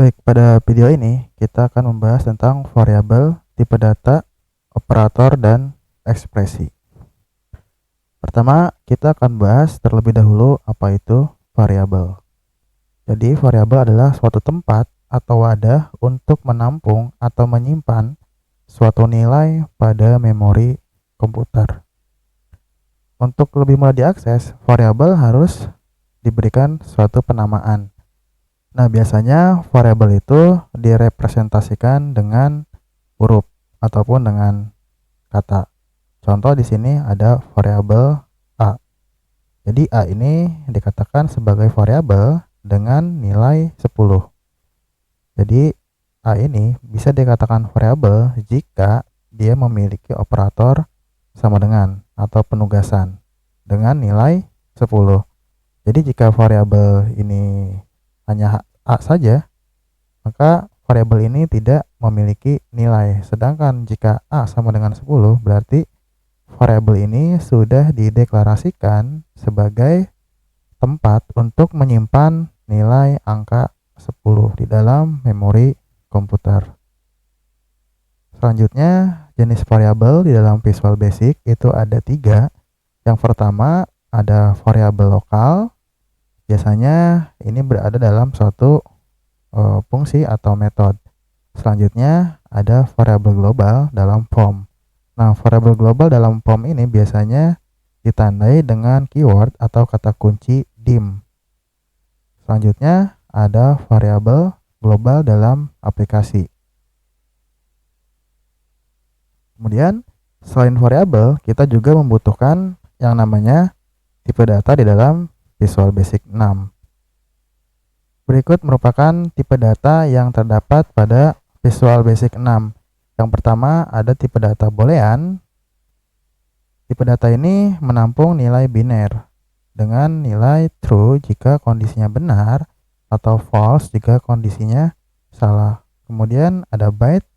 Baik, pada video ini kita akan membahas tentang variabel, tipe data, operator, dan ekspresi. Pertama, kita akan bahas terlebih dahulu apa itu variabel. Jadi, variabel adalah suatu tempat atau wadah untuk menampung atau menyimpan suatu nilai pada memori komputer. Untuk lebih mudah diakses, variabel harus diberikan suatu penamaan. Nah, biasanya variabel itu direpresentasikan dengan huruf ataupun dengan kata. Contoh di sini ada variabel A. Jadi A ini dikatakan sebagai variabel dengan nilai 10. Jadi A ini bisa dikatakan variabel jika dia memiliki operator sama dengan atau penugasan dengan nilai 10. Jadi jika variabel ini hanya A saja, maka variabel ini tidak memiliki nilai. Sedangkan jika A sama dengan 10, berarti variabel ini sudah dideklarasikan sebagai tempat untuk menyimpan nilai angka 10 di dalam memori komputer. Selanjutnya, jenis variabel di dalam Visual Basic itu ada 3. Yang pertama ada variabel lokal. Biasanya ini berada dalam suatu fungsi atau metode. Selanjutnya ada variabel global dalam form. Nah, variabel global dalam form ini biasanya ditandai dengan keyword atau kata kunci dim. Selanjutnya ada variabel global dalam aplikasi. Kemudian selain variabel, kita juga membutuhkan yang namanya tipe data di dalam Visual Basic 6. Berikut merupakan tipe data yang terdapat pada Visual Basic 6. Yang pertama ada tipe data boolean. Tipe data ini menampung nilai biner dengan nilai true jika kondisinya benar atau false jika kondisinya salah. Kemudian ada byte.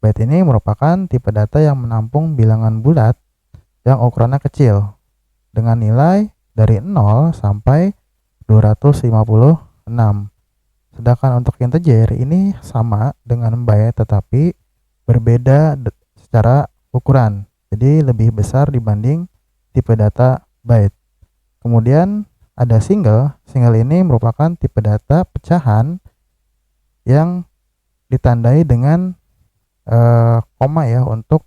Byte ini merupakan tipe data yang menampung bilangan bulat yang ukurannya kecil dengan nilai dari 0 sampai 256. Sedangkan untuk integer ini sama dengan byte tetapi berbeda secara ukuran. Jadi lebih besar dibanding tipe data byte. Kemudian ada single. Single ini merupakan tipe data pecahan yang ditandai dengan koma ya untuk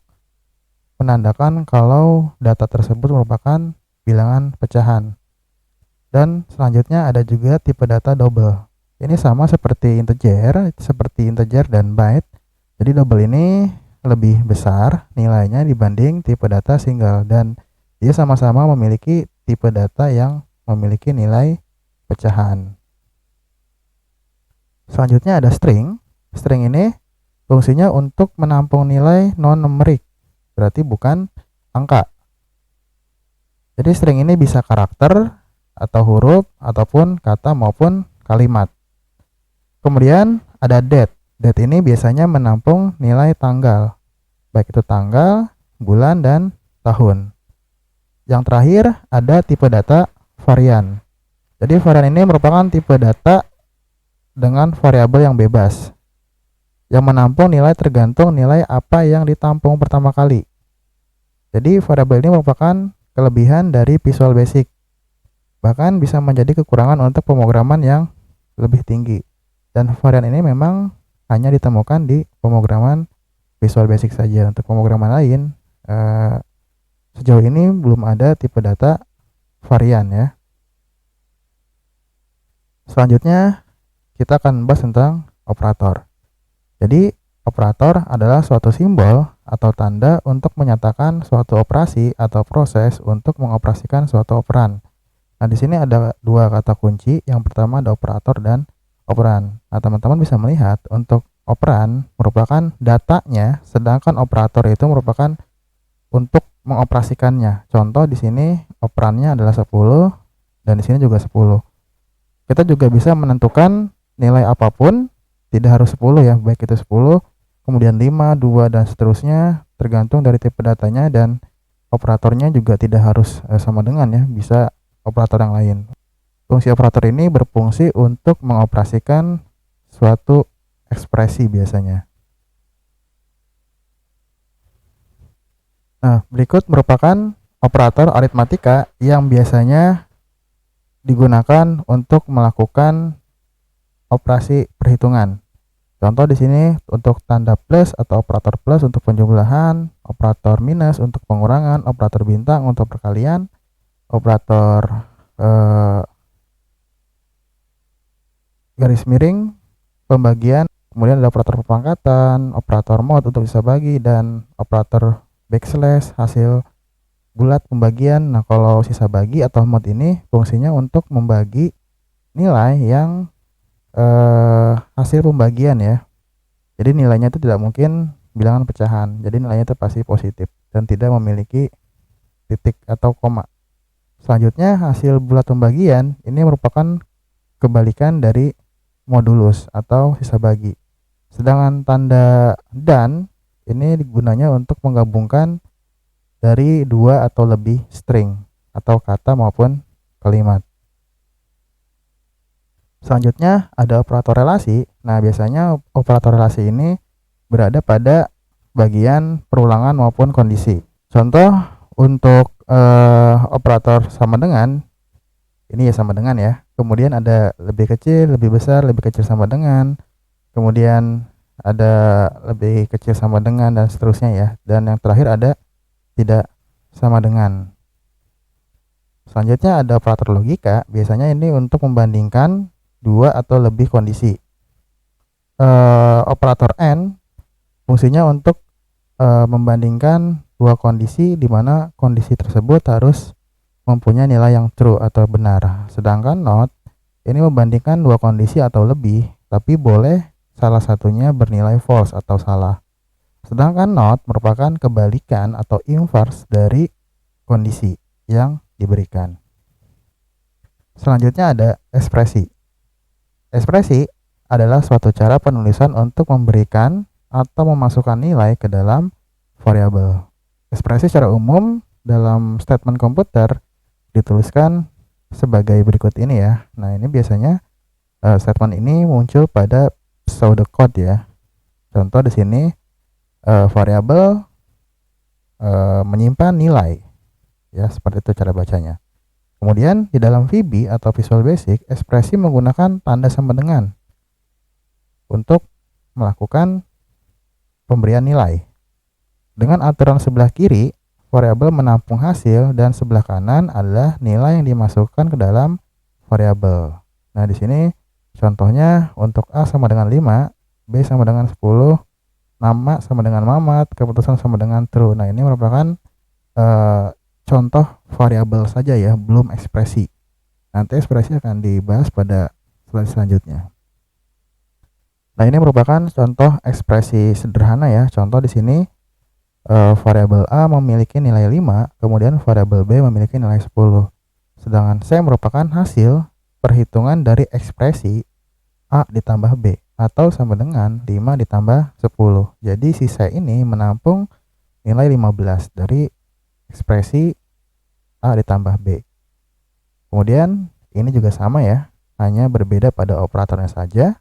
menandakan kalau data tersebut merupakan bilangan pecahan. Dan selanjutnya ada juga tipe data double. Ini sama seperti integer dan byte. Jadi double ini lebih besar nilainya dibanding tipe data single dan dia sama-sama memiliki tipe data yang memiliki nilai pecahan. Selanjutnya ada string. String ini fungsinya untuk menampung nilai non-numerik, berarti bukan angka. Jadi string ini bisa karakter atau huruf ataupun kata maupun kalimat. Kemudian ada date. Date ini biasanya menampung nilai tanggal, baik itu tanggal, bulan, dan tahun. Yang terakhir ada tipe data varian. Jadi varian ini merupakan tipe data dengan variabel yang bebas, yang menampung nilai tergantung nilai apa yang ditampung pertama kali. Jadi variabel ini merupakan kelebihan dari Visual Basic. Bahkan bisa menjadi kekurangan untuk pemrograman yang lebih tinggi. Dan varian ini memang hanya ditemukan di pemrograman Visual Basic saja. Untuk pemrograman lain, sejauh ini belum ada tipe data varian ya. Selanjutnya kita akan membahas tentang operator. Jadi operator adalah suatu simbol atau tanda untuk menyatakan suatu operasi atau proses untuk mengoperasikan suatu operan. Nah, di sini ada dua kata kunci. Yang pertama ada operator dan operan. Nah, teman-teman bisa melihat untuk operan merupakan datanya, sedangkan operator itu merupakan untuk mengoperasikannya. Contoh di sini operannya adalah 10 dan di sini juga 10. Kita juga bisa menentukan nilai apapun, tidak harus 10 ya, baik itu 10, kemudian 5, 2 dan seterusnya, tergantung dari tipe datanya, dan operatornya juga tidak harus sama dengan ya, bisa operator yang lain. Fungsi operator ini berfungsi untuk mengoperasikan suatu ekspresi biasanya. Nah, berikut merupakan operator aritmatika yang biasanya digunakan untuk melakukan operasi perhitungan. Contoh di sini untuk tanda plus atau operator plus untuk penjumlahan, operator minus untuk pengurangan, operator bintang untuk perkalian, operator garis miring pembagian, kemudian ada operator pemangkatan, operator mod untuk sisa bagi, dan operator backslash hasil bulat pembagian. Nah, kalau sisa bagi atau mod ini fungsinya untuk membagi nilai yang hasil pembagian ya. Jadi nilainya itu tidak mungkin bilangan pecahan. Jadi nilainya itu pasti positif dan tidak memiliki titik atau koma. Selanjutnya hasil bulat pembagian ini merupakan kebalikan dari modulus atau sisa bagi. Sedangkan tanda dan ini gunanya untuk menggabungkan dari dua atau lebih string atau kata maupun kalimat. Selanjutnya ada operator relasi. Nah, biasanya operator relasi ini berada pada bagian perulangan maupun kondisi. Contoh untuk operator sama dengan ini ya sama dengan ya. Kemudian ada lebih kecil, lebih besar, lebih kecil sama dengan. Kemudian ada lebih kecil sama dengan dan seterusnya ya. Dan yang terakhir ada tidak sama dengan. Selanjutnya ada operator logika. Biasanya ini untuk membandingkan dua atau lebih kondisi. Operator AND fungsinya untuk membandingkan dua kondisi di mana kondisi tersebut harus mempunyai nilai yang true atau benar. Sedangkan NOT ini membandingkan dua kondisi atau lebih, tapi boleh salah satunya bernilai false atau salah. Sedangkan NOT merupakan kebalikan atau inverse dari kondisi yang diberikan. Selanjutnya ada ekspresi. Ekspresi adalah suatu cara penulisan untuk memberikan atau memasukkan nilai ke dalam variabel. Ekspresi secara umum dalam statement komputer dituliskan sebagai berikut ini ya. Nah, ini biasanya statement ini muncul pada pseudocode ya. Contoh di sini variabel menyimpan nilai ya, seperti itu cara bacanya. Kemudian di dalam VB atau Visual Basic, ekspresi menggunakan tanda sama dengan untuk melakukan pemberian nilai. Dengan aturan sebelah kiri, variabel menampung hasil dan sebelah kanan adalah nilai yang dimasukkan ke dalam variabel. Nah, di sini contohnya untuk A sama dengan 5, B sama dengan 10, nama sama dengan Mamat, keputusan sama dengan true. Nah, ini merupakan contoh variabel saja ya, belum ekspresi. Nanti ekspresi akan dibahas pada slide selanjutnya. Nah, ini merupakan contoh ekspresi sederhana ya. Contoh di sini variabel A memiliki nilai 5, kemudian variabel B memiliki nilai 10. Sedangkan C merupakan hasil perhitungan dari ekspresi A ditambah B atau sama dengan 5 ditambah 10. Jadi si C ini menampung nilai 15 dari ekspresi A ditambah B. Kemudian ini juga sama ya, hanya berbeda pada operatornya saja.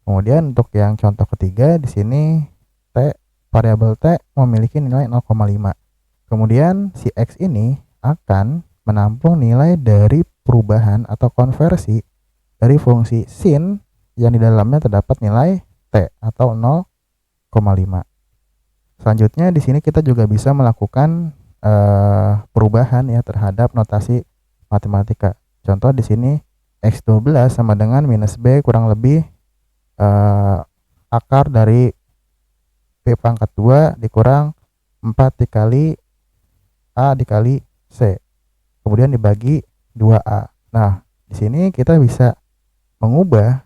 Kemudian untuk yang contoh ketiga di sini variabel T memiliki nilai 0,5. Kemudian si X ini akan menampung nilai dari perubahan atau konversi dari fungsi sin yang di dalamnya terdapat nilai T atau 0,5. Selanjutnya di sini kita juga bisa melakukan perubahan ya terhadap notasi matematika. Contoh di sini X12 sama dengan minus B kurang lebih akar dari B pangkat 2 dikurang 4 dikali A dikali C. Kemudian dibagi 2A. Nah, di sini kita bisa mengubah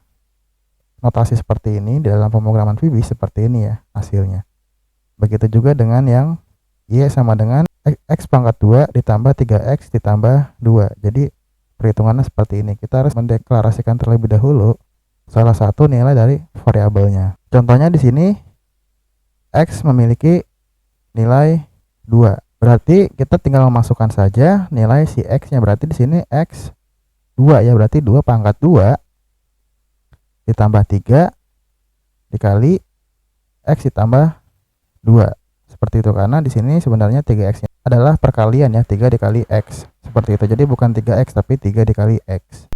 notasi seperti ini di dalam pemrograman VB seperti ini ya hasilnya. Begitu juga dengan yang Y sama dengan X pangkat 2 ditambah 3X ditambah 2. Jadi perhitungannya seperti ini. Kita harus mendeklarasikan terlebih dahulu salah satu nilai dari variabelnya. Contohnya di sini X memiliki nilai 2. Berarti kita tinggal memasukkan saja nilai si X-nya. Berarti di sini X 2 ya, berarti 2 pangkat 2 ditambah 3 dikali X ditambah 2. Seperti itu, karena di sini sebenarnya 3X adalah perkalian ya, 3 dikali X. Seperti itu. Jadi bukan 3X tapi 3 dikali X.